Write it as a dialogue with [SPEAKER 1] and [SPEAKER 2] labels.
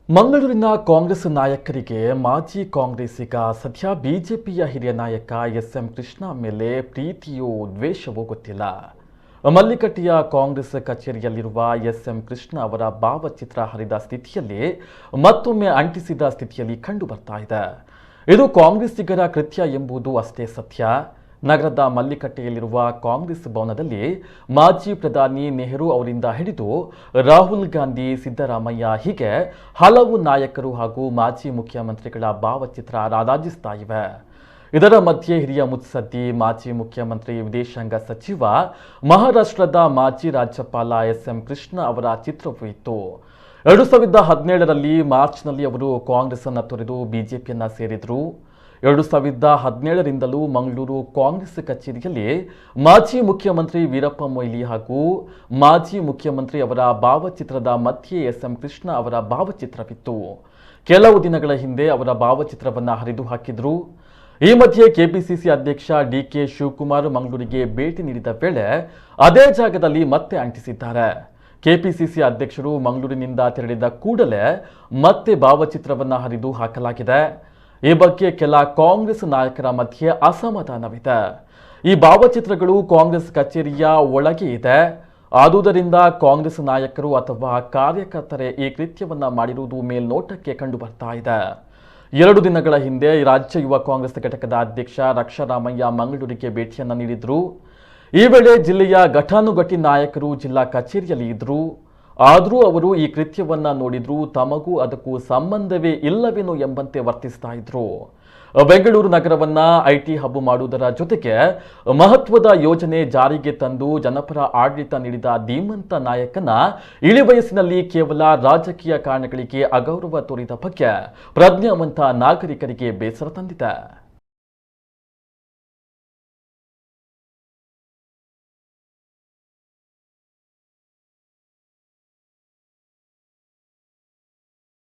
[SPEAKER 1] ಮಂಗಳೂರಿನ ಕಾಂಗ್ರೆಸ್ ನಾಯಕರಿಗೆ ಮಾಜಿ ಕಾಂಗ್ರೆಸ್ಸಿಗ ಸದ್ಯ ಬಿಜೆಪಿಯ ಹಿರಿಯ ನಾಯಕ ಎಸ್.ಎಂ. ಕೃಷ್ಣ ಮೇಲೆ ಪ್ರೀತಿಯೋ ದ್ವೇಷವೋ ಗೊತ್ತಿಲ್ಲ. ಮಲ್ಲಿಕಟ್ಟಿಯ ಕಾಂಗ್ರೆಸ್ ಕಚೇರಿಯಲ್ಲಿರುವ ಎಸ್.ಎಂ. ಕೃಷ್ಣ ಅವರ ಭಾವಚಿತ್ರ ಹರಿದ ಸ್ಥಿತಿಯಲ್ಲಿ ಮತ್ತೊಮ್ಮೆ ಅಂಟಿಸಿದ ಸ್ಥಿತಿಯಲ್ಲಿ ಕಂಡು ಬರ್ತಾ ಇದೆ. ಇದು ಕಾಂಗ್ರೆಸ್ಸಿಗರ ಕೃತ್ಯ ಎಂಬುದು ಅಷ್ಟೇ ಸತ್ಯ. ನಗರದ ಮಲ್ಲಿಕಟ್ಟೆಯಲ್ಲಿರುವ ಕಾಂಗ್ರೆಸ್ ಭವನದಲ್ಲಿ ಮಾಜಿ ಪ್ರಧಾನಿ ನೆಹರು ಅವರಿಂದ ಹಿಡಿದು ರಾಹುಲ್ ಗಾಂಧಿ, ಸಿದ್ದರಾಮಯ್ಯ ಹೀಗೆ ಹಲವು ನಾಯಕರು ಹಾಗೂ ಮಾಜಿ ಮುಖ್ಯಮಂತ್ರಿಗಳ ಭಾವಚಿತ್ರ ರಾರಾಜಿಸ್ತಾ ಇವೆ. ಇದರ ಮಧ್ಯೆ ಹಿರಿಯ ಮುತ್ಸದ್ದಿ ಮಾಜಿ ಮುಖ್ಯಮಂತ್ರಿ, ವಿದೇಶಾಂಗ ಸಚಿವ, ಮಹಾರಾಷ್ಟ್ರದ ಮಾಜಿ ರಾಜ್ಯಪಾಲ ಎಸ್.ಎಂ. ಕೃಷ್ಣ ಅವರ ಚಿತ್ರವೂ ಇತ್ತು. 2017ರಲ್ಲಿ ಮಾರ್ಚ್ನಲ್ಲಿ ಅವರು ಕಾಂಗ್ರೆಸ್ ಅನ್ನು ತೊರೆದು ಬಿಜೆಪಿಯನ್ನ ಸೇರಿದ್ರು. 2017ರಿಂದಲೂ ಮಂಗಳೂರು ಕಾಂಗ್ರೆಸ್ ಕಚೇರಿಯಲ್ಲಿ ಮಾಜಿ ಮುಖ್ಯಮಂತ್ರಿ ವೀರಪ್ಪ ಮೊಯ್ಲಿ ಹಾಗೂ ಮಾಜಿ ಮುಖ್ಯಮಂತ್ರಿ ಅವರ ಭಾವಚಿತ್ರದ ಮಧ್ಯೆ ಎಸ್.ಎಂ. ಕೃಷ್ಣ ಅವರ ಭಾವಚಿತ್ರವಿತ್ತು. ಕೆಲವು ದಿನಗಳ ಹಿಂದೆ ಅವರ ಭಾವಚಿತ್ರವನ್ನು ಹರಿದು ಹಾಕಿದ್ರು. ಈ ಮಧ್ಯೆ ಕೆಪಿಸಿಸಿ ಅಧ್ಯಕ್ಷ ಡಿ.ಕೆ. ಶಿವಕುಮಾರ್ ಮಂಗಳೂರಿಗೆ ಭೇಟಿ ನೀಡಿದ ವೇಳೆ ಅದೇ ಜಾಗದಲ್ಲಿ ಮತ್ತೆ ಅಂಟಿಸಿದ್ದಾರೆ. ಕೆಪಿಸಿಸಿ ಅಧ್ಯಕ್ಷರು ಮಂಗಳೂರಿನಿಂದ ತೆರಳಿದ ಕೂಡಲೇ ಮತ್ತೆ ಭಾವಚಿತ್ರವನ್ನು ಹರಿದು ಹಾಕಲಾಗಿದೆ. ಈ ಬಗ್ಗೆ ಕೆಲ ಕಾಂಗ್ರೆಸ್ ನಾಯಕರ ಮಧ್ಯೆ ಅಸಮಾಧಾನವಿದೆ. ಈ ಭಾವಚಿತ್ರಗಳು ಕಾಂಗ್ರೆಸ್ ಕಚೇರಿಯ ಒಳಗೆ ಇದೆ. ಆದುದರಿಂದ ಕಾಂಗ್ರೆಸ್ ನಾಯಕರು ಅಥವಾ ಕಾರ್ಯಕರ್ತರೇ ಈ ಕೃತ್ಯವನ್ನ ಮಾಡಿರುವುದು ಮೇಲ್ನೋಟಕ್ಕೆ ಕಂಡು ಬರ್ತಾ ಇದೆ. 2 ದಿನಗಳ ಹಿಂದೆ ರಾಜ್ಯ ಯುವ ಕಾಂಗ್ರೆಸ್ ಘಟಕದ ಅಧ್ಯಕ್ಷ ರಕ್ಷಾರಾಮಯ್ಯ ಮಂಗಳೂರಿಗೆ ಭೇಟಿಯನ್ನ ನೀಡಿದ್ರು. ಈ ವೇಳೆ ಜಿಲ್ಲೆಯ ಘಟಾನುಘಟಿ ನಾಯಕರು ಜಿಲ್ಲಾ ಕಚೇರಿಯಲ್ಲಿ ಇದ್ರು. ಆದರೂ ಅವರು ಈ ಕೃತ್ಯವನ್ನ ನೋಡಿದ್ರು, ತಮಗೂ ಅದಕ್ಕೂ ಸಂಬಂಧವೇ ಇಲ್ಲವೇನೋ ಎಂಬಂತೆ ವರ್ತಿಸ್ತಾ ಇದ್ರು. ಬೆಂಗಳೂರು ನಗರವನ್ನ ಐಟಿ ಹಬ್ ಮಾಡುವುದರ ಜೊತೆಗೆ ಮಹತ್ವದ ಯೋಜನೆ ಜಾರಿಗೆ ತಂದು ಜನಪರ ಆಡಳಿತ ನೀಡಿದ ಧೀಮಂತ ನಾಯಕನ ಇಳಿ ವಯಸ್ಸಿನಲ್ಲಿ ಕೇವಲ ರಾಜಕೀಯ ಕಾರಣಗಳಿಗೆ ಅಗೌರವ ತೋರಿದ ಬಗ್ಗೆ ಪ್ರಜ್ಞಾವಂತ ನಾಗರಿಕರಿಗೆ ಬೇಸರ ತಂದಿದೆ.